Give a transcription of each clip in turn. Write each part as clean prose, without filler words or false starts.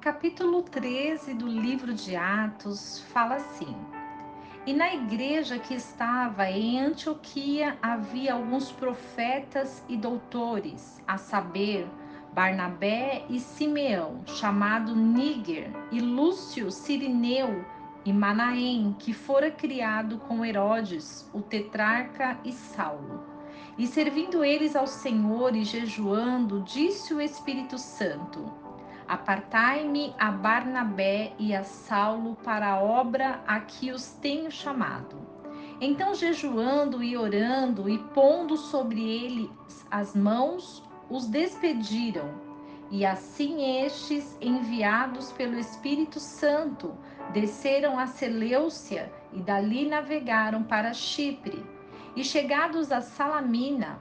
Capítulo 13 do livro de Atos fala assim: E na igreja que estava em Antioquia havia alguns profetas e doutores, a saber, Barnabé e Simeão, chamado Níger, e Lúcio Cirineu e Manaém, que fora criado com Herodes, o tetrarca, e Saulo. E servindo eles ao Senhor e jejuando, disse o Espírito Santo: Apartai-me a Barnabé e a Saulo para a obra a que os tenho chamado. Então, jejuando e orando e pondo sobre eles as mãos, os despediram. E assim estes, enviados pelo Espírito Santo, desceram a Seleucia e dali navegaram para Chipre. E chegados a Salamina,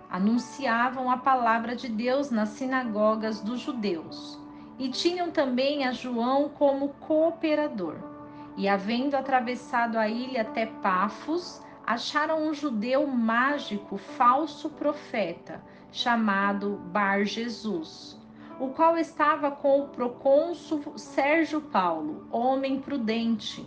anunciavam a palavra de Deus nas sinagogas dos judeus. E tinham também a João como cooperador. E havendo atravessado a ilha até Pafos, acharam um judeu mágico, falso profeta, chamado Bar-Jesus, o qual estava com o procônsul Sérgio Paulo, homem prudente.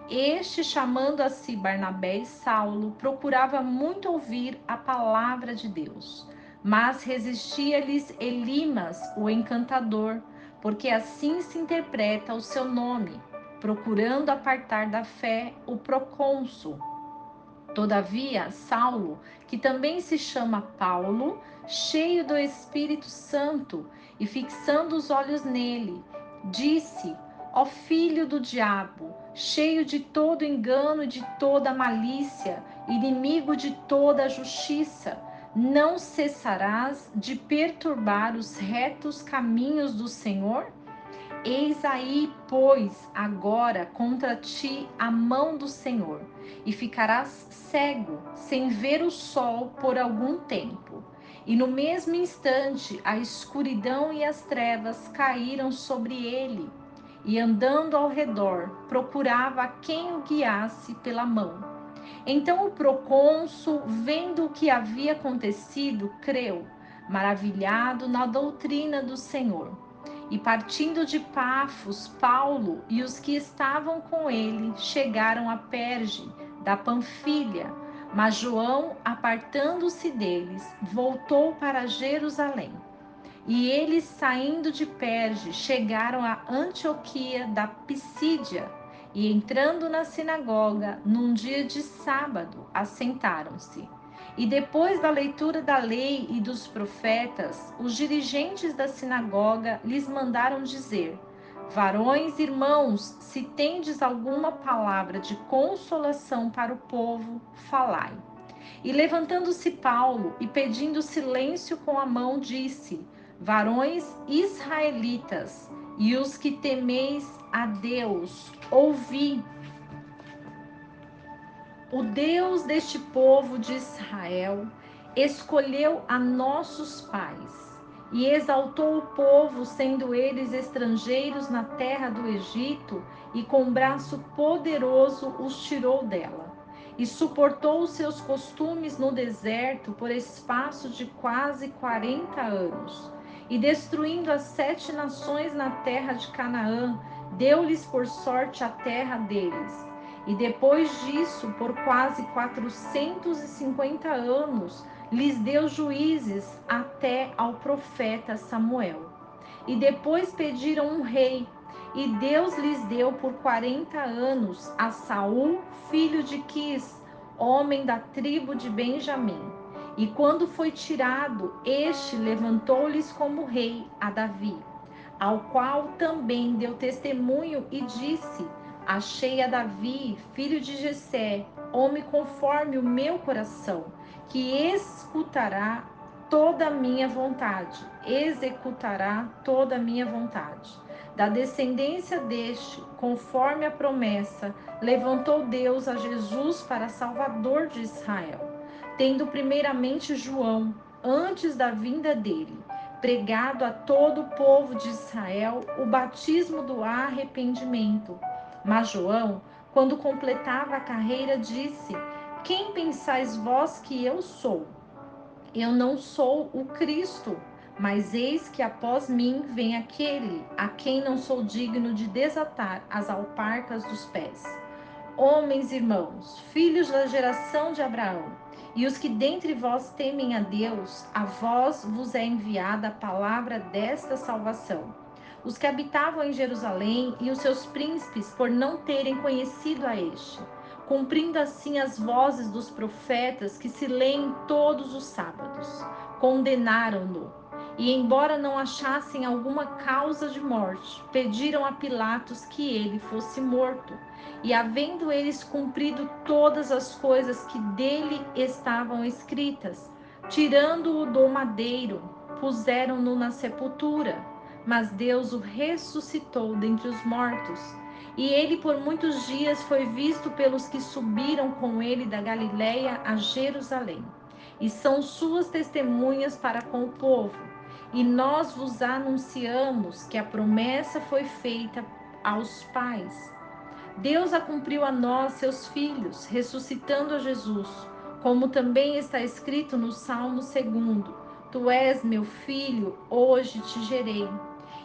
Este, chamando a si Barnabé e Saulo, procurava muito ouvir a palavra de Deus, mas resistia-lhes Elimas, o encantador, porque assim se interpreta o seu nome, procurando apartar da fé o procônsul. Todavia, Saulo, que também se chama Paulo, cheio do Espírito Santo, e fixando os olhos nele, disse: Ó filho do diabo, cheio de todo engano e de toda malícia, inimigo de toda a justiça, não cessarás de perturbar os retos caminhos do Senhor? Eis aí, pois, agora contra ti a mão do Senhor, e ficarás cego, sem ver o sol por algum tempo. E no mesmo instante a escuridão e as trevas caíram sobre ele, e andando ao redor, procurava quem o guiasse pela mão. Então o procônsul, vendo o que havia acontecido, creu, maravilhado na doutrina do Senhor. E partindo de Pafos, Paulo e os que estavam com ele chegaram a Perge, da Panfilha, mas João, apartando-se deles, voltou para Jerusalém. E eles, saindo de Perge, chegaram a Antioquia da Pisídia, e entrando na sinagoga, num dia de sábado, assentaram-se. E depois da leitura da lei e dos profetas, os dirigentes da sinagoga lhes mandaram dizer: Varões, irmãos, se tendes alguma palavra de consolação para o povo, falai. E levantando-se Paulo e pedindo silêncio com a mão, disse: Varões israelitas, e os que temeis a Deus, ouvi. O Deus deste povo de Israel escolheu a nossos pais e exaltou o povo, sendo eles estrangeiros na terra do Egito, e com braço poderoso os tirou dela. e suportou os seus costumes no deserto por espaço de quase 40 anos. E destruindo as 7 nações na terra de Canaã, deu-lhes por sorte a terra deles. E depois disso, por quase 450 anos, lhes deu juízes até ao profeta Samuel. E depois pediram um rei, e Deus lhes deu por 40 anos a Saul, filho de Quis, homem da tribo de Benjamim. E quando foi tirado, este levantou-lhes como rei a Davi, ao qual também deu testemunho e disse: Achei a Davi, filho de Jessé, homem conforme o meu coração, que escutará toda a minha vontade, executará toda a minha vontade. Da descendência deste, conforme a promessa, levantou Deus a Jesus para Salvador de Israel, tendo primeiramente João, antes da vinda dele, pregado a todo o povo de Israel o batismo do arrependimento. Mas João, quando completava a carreira, disse: Quem pensais vós que eu sou? Eu não sou o Cristo, mas eis que após mim vem aquele a quem não sou digno de desatar as alparcas dos pés. Homens, irmãos, filhos da geração de Abraão, e os que dentre vós temem a Deus, a vós vos é enviada a palavra desta salvação. Os que habitavam em Jerusalém e os seus príncipes, por não terem conhecido a este, cumprindo assim as vozes dos profetas que se leem todos os sábados, condenaram-no. E, embora não achassem alguma causa de morte, pediram a Pilatos que ele fosse morto. E, havendo eles cumprido todas as coisas que dele estavam escritas, tirando-o do madeiro, puseram-no na sepultura. Mas Deus o ressuscitou dentre os mortos. E ele por muitos dias foi visto pelos que subiram com ele da Galiléia a Jerusalém. E são suas testemunhas para com o povo. E nós vos anunciamos que a promessa foi feita aos pais. Deus a cumpriu a nós, seus filhos, ressuscitando a Jesus, como também está escrito no Salmo 2: Tu és meu filho, hoje te gerei.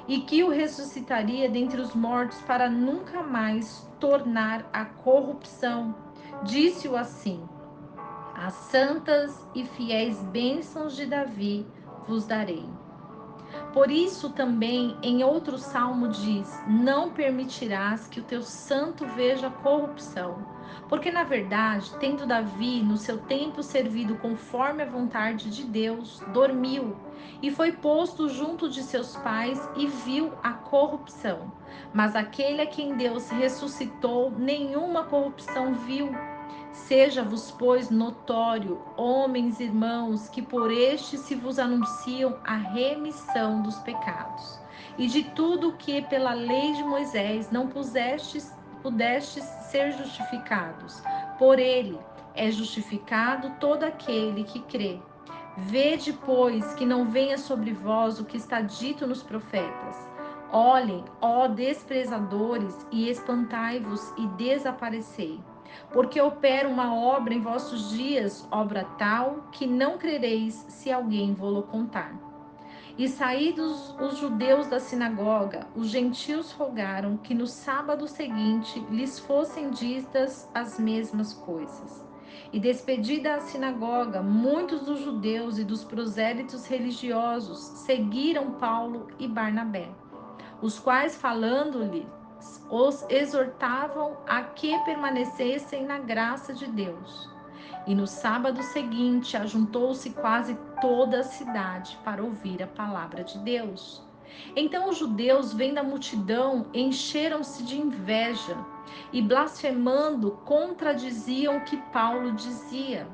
E que o ressuscitaria dentre os mortos para nunca mais tornar a corrupção. Disse-o assim: As santas e fiéis bênçãos de Davi vos darei. Por isso também em outro salmo diz: Não permitirás que o teu santo veja corrupção. Porque na verdade, tendo Davi no seu tempo servido conforme a vontade de Deus, dormiu e foi posto junto de seus pais e viu a corrupção. Mas aquele a quem Deus ressuscitou, nenhuma corrupção viu. Seja-vos, pois, notório, homens, irmãos, que por este se vos anunciam a remissão dos pecados. E de tudo que pela lei de Moisés não pudestes ser justificados, por ele é justificado todo aquele que crê. Vede, pois, que não venha sobre vós o que está dito nos profetas. Olhem, ó desprezadores, e espantai-vos e desaparecei. Porque opera uma obra em vossos dias, obra tal que não crereis se alguém vô-lo contar. E saídos os judeus da sinagoga, os gentios rogaram que no sábado seguinte lhes fossem ditas as mesmas coisas. E despedida a sinagoga, muitos dos judeus e dos prosélitos religiosos seguiram Paulo e Barnabé, os quais, falando-lhes, os exortavam a que permanecessem na graça de Deus. E no sábado seguinte, ajuntou-se quase toda a cidade para ouvir a palavra de Deus. Então os judeus, vendo a multidão, encheram-se de inveja e, blasfemando, contradiziam o que Paulo dizia.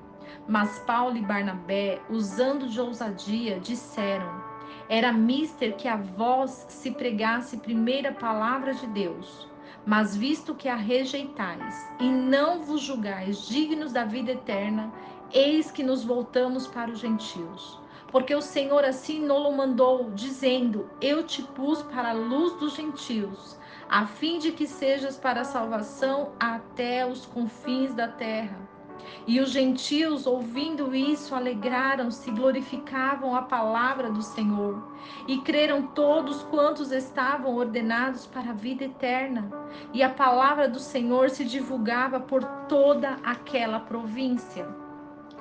Mas Paulo e Barnabé, usando de ousadia, disseram: Era mister que a vós se pregasse primeiro a palavra de Deus. Mas visto que a rejeitais e não vos julgais dignos da vida eterna, eis que nos voltamos para os gentios. Porque o Senhor assim nos mandou, dizendo: Eu te pus para a luz dos gentios, a fim de que sejas para a salvação até os confins da terra. E os gentios, ouvindo isso, alegraram-se, glorificavam a palavra do Senhor. E creram todos quantos estavam ordenados para a vida eterna. E a palavra do Senhor se divulgava por toda aquela província.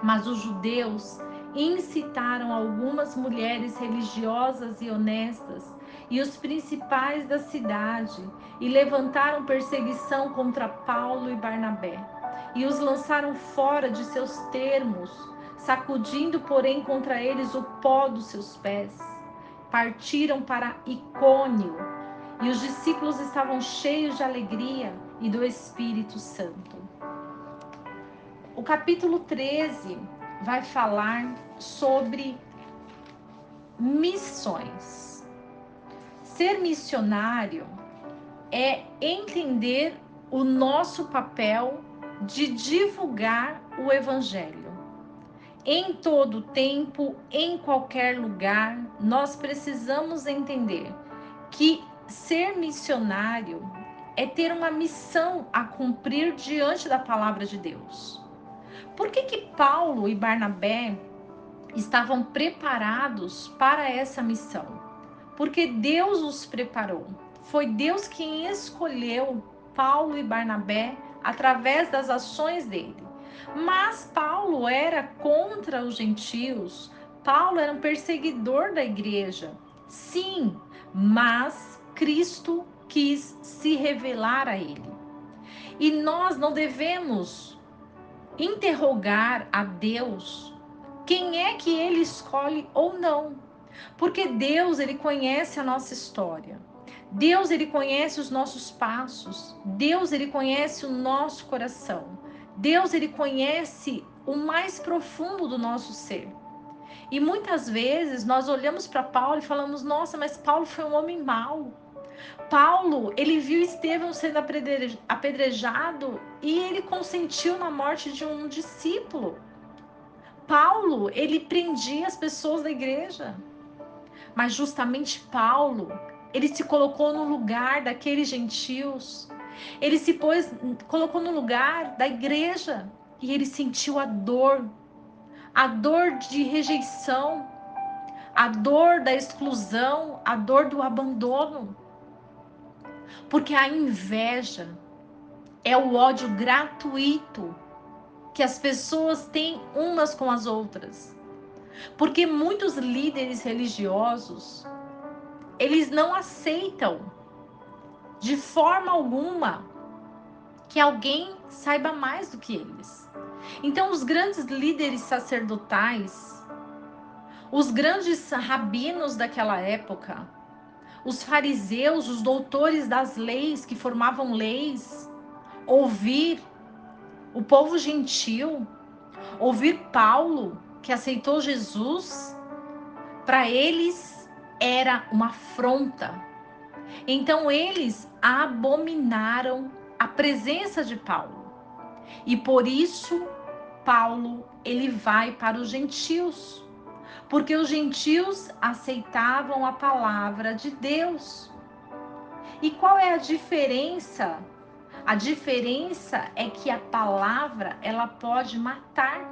Mas os judeus incitaram algumas mulheres religiosas e honestas e os principais da cidade e levantaram perseguição contra Paulo e Barnabé e os lançaram fora de seus termos, sacudindo, porém, contra eles o pó dos seus pés. Partiram para Icônio e os discípulos estavam cheios de alegria e do Espírito Santo. O capítulo 13 vai falar sobre missões. Ser missionário é entender o nosso papel de divulgar o Evangelho. Em todo tempo, em qualquer lugar, nós precisamos entender que ser missionário é ter uma missão a cumprir diante da palavra de Deus. Por que Paulo e Barnabé estavam preparados para essa missão? Porque Deus os preparou. Foi Deus quem escolheu Paulo e Barnabé através das ações dele. Mas Paulo era contra os gentios. Paulo era um perseguidor da igreja. Sim, mas Cristo quis se revelar a ele. E nós não devemos interrogar a Deus quem é que ele escolhe ou não, porque Deus, ele conhece a nossa história. Deus, ele conhece os nossos passos. Deus, ele conhece o nosso coração. Deus, ele conhece o mais profundo do nosso ser. E muitas vezes nós olhamos para Paulo e falamos: nossa, mas Paulo foi um homem mau. Paulo, ele viu Estevão sendo apedrejado e ele consentiu na morte de um discípulo. Paulo, ele prendia as pessoas da igreja. Mas justamente Paulo, ele se colocou no lugar daqueles gentios. Ele colocou no lugar da igreja e ele sentiu a dor de rejeição, a dor da exclusão, a dor do abandono. Porque a inveja é o ódio gratuito que as pessoas têm umas com as outras. Porque muitos líderes religiosos, eles não aceitam de forma alguma que alguém saiba mais do que eles. Então, os grandes líderes sacerdotais, os grandes rabinos daquela época, os fariseus, os doutores das leis que formavam leis, ouvir o povo gentil, ouvir Paulo, que aceitou Jesus, para eles era uma afronta. Então eles abominaram a presença de Paulo. E por isso Paulo, ele vai para os gentios. Porque os gentios aceitavam a palavra de Deus. E qual é a diferença? A diferença é que a palavra, ela pode matar,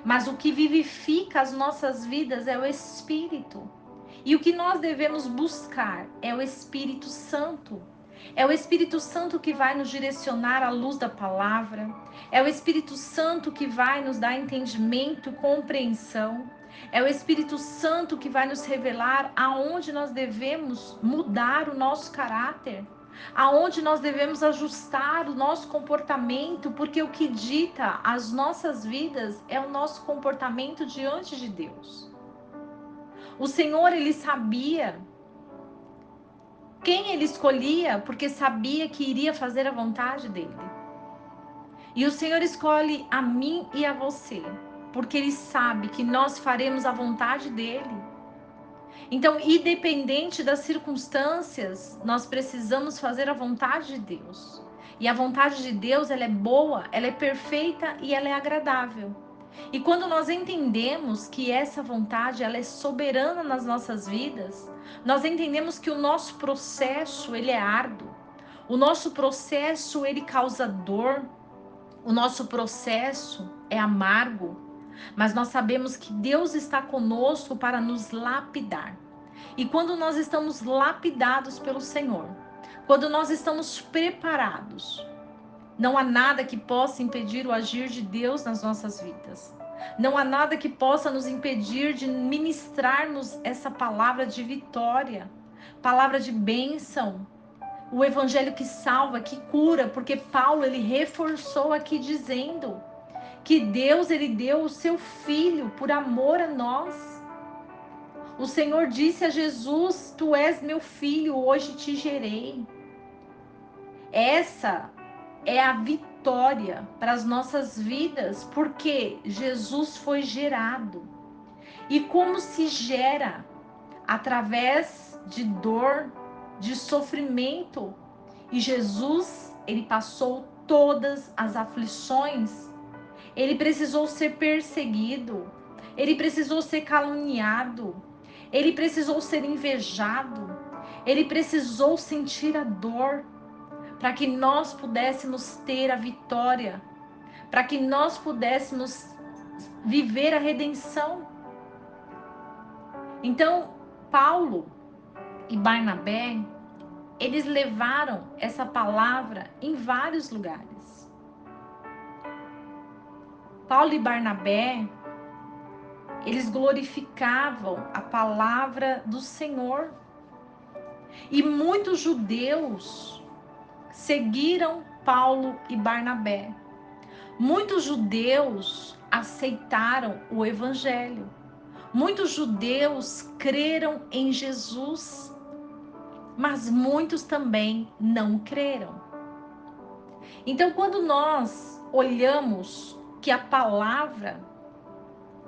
mas o que vivifica as nossas vidas é o Espírito. E o que nós devemos buscar é o Espírito Santo. É o Espírito Santo que vai nos direcionar à luz da palavra. É o Espírito Santo que vai nos dar entendimento, compreensão. É o Espírito Santo que vai nos revelar aonde nós devemos mudar o nosso caráter, aonde nós devemos ajustar o nosso comportamento, porque o que dita as nossas vidas é o nosso comportamento diante de Deus. O Senhor, ele sabia quem ele escolhia, porque sabia que iria fazer a vontade dele. E o Senhor escolhe a mim e a você, porque ele sabe que nós faremos a vontade dele. Então, independente das circunstâncias, nós precisamos fazer a vontade de Deus. E a vontade de Deus, ela é boa, ela é perfeita e ela é agradável. E quando nós entendemos que essa vontade, ela é soberana nas nossas vidas, nós entendemos que o nosso processo, ele é árduo. O nosso processo, ele causa dor. O nosso processo é amargo, mas nós sabemos que Deus está conosco para nos lapidar. E quando nós estamos lapidados pelo Senhor, quando nós estamos preparados, não há nada que possa impedir o agir de Deus nas nossas vidas. Não há nada que possa nos impedir de ministrarmos essa palavra de vitória, palavra de bênção, o evangelho que salva, que cura, porque Paulo ele reforçou aqui dizendo que Deus ele deu o seu filho por amor a nós. O Senhor disse a Jesus: tu és meu filho, hoje te gerei. Essa é a vitória para as nossas vidas, porque Jesus foi gerado. E como se gera? Através de dor, de sofrimento. E Jesus, ele passou todas as aflições. Ele precisou ser perseguido. Ele precisou ser caluniado. Ele precisou ser invejado. Ele precisou sentir a dor para que nós pudéssemos ter a vitória, para que nós pudéssemos viver a redenção. Então, Paulo e Barnabé, eles levaram essa palavra em vários lugares. Paulo e Barnabé, eles glorificavam a palavra do Senhor. E muitos judeus seguiram Paulo e Barnabé. Muitos judeus aceitaram o evangelho. Muitos judeus creram em Jesus, mas muitos também não creram. Então, quando nós olhamos que a palavra,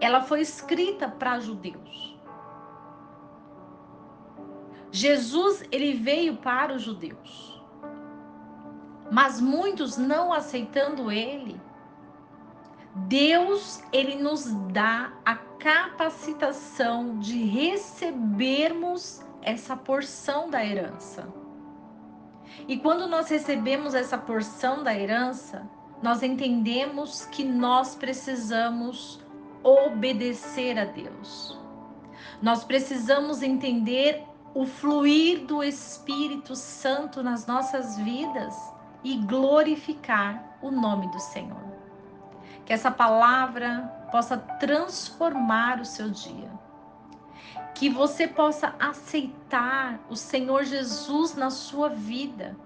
ela foi escrita para judeus. Jesus, ele veio para os judeus. Mas muitos não aceitando ele, Deus, ele nos dá a capacitação de recebermos essa porção da herança. E quando nós recebemos essa porção da herança, nós entendemos que nós precisamos obedecer a Deus. Nós precisamos entender o fluir do Espírito Santo nas nossas vidas e glorificar o nome do Senhor. Que essa palavra possa transformar o seu dia. Que você possa aceitar o Senhor Jesus na sua vida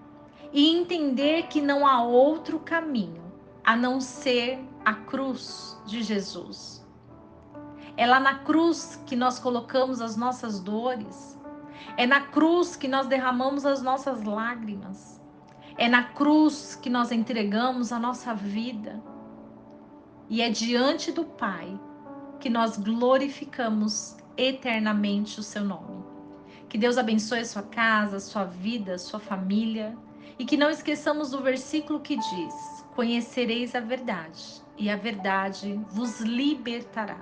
e entender que não há outro caminho a não ser a cruz de Jesus. É lá na cruz que nós colocamos as nossas dores. É na cruz que nós derramamos as nossas lágrimas. É na cruz que nós entregamos a nossa vida. E é diante do Pai que nós glorificamos eternamente o seu nome. Que Deus abençoe a sua casa, a sua vida, a sua família. E que não esqueçamos do versículo que diz: conhecereis a verdade, e a verdade vos libertará.